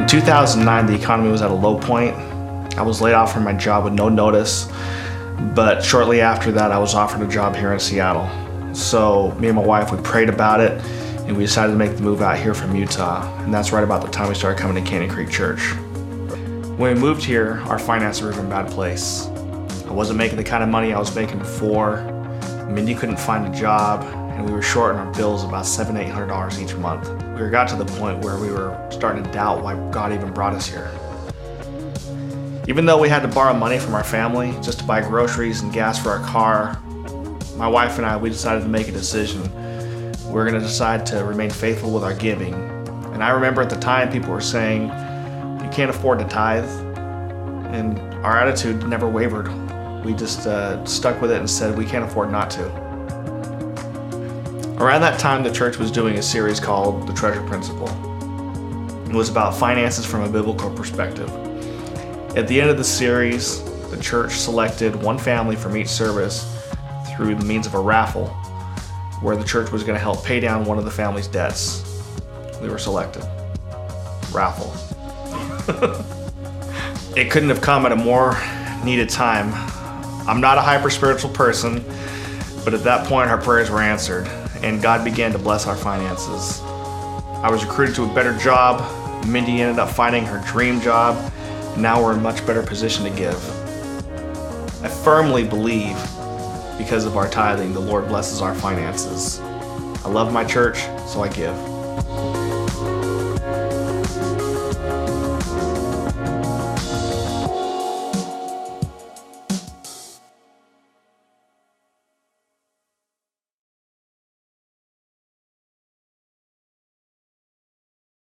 2009, the economy was at a low point. I was laid off from my job with no notice, but shortly after that, I was offered a job here in Seattle. So me and my wife, we prayed about it, and we decided to make the move out here from Utah, and that's right about the time we started coming to Canyon Creek Church. When we moved here, our finances were in a bad place. I wasn't making the kind of money I was making before. Mindy couldn't find a job, and we were short on our bills about $700-800 each month. We got to the point where we were starting to doubt why God even brought us here. Even though we had to borrow money from our family just to buy groceries and gas for our car, my wife and I, we decided to make a decision. We're going to decide to remain faithful with our giving. And I remember at the time people were saying, you can't afford to tithe. And our attitude never wavered. We just stuck with it and said we can't afford not to. Around that time, the church was doing a series called The Treasure Principle. It was about finances from a biblical perspective. At the end of the series, the church selected one family from each service through the means of a raffle, where the church was going to help pay down one of the family's debts. We were selected. Raffle. It couldn't have come at a more needed time. I'm not a hyper-spiritual person, but at that point, our prayers were answered, and God began to bless our finances. I was recruited to a better job. Mindy ended up finding her dream job. And now we're in a much better position to give. I firmly believe because of our tithing, the Lord blesses our finances. I love my church, so I give.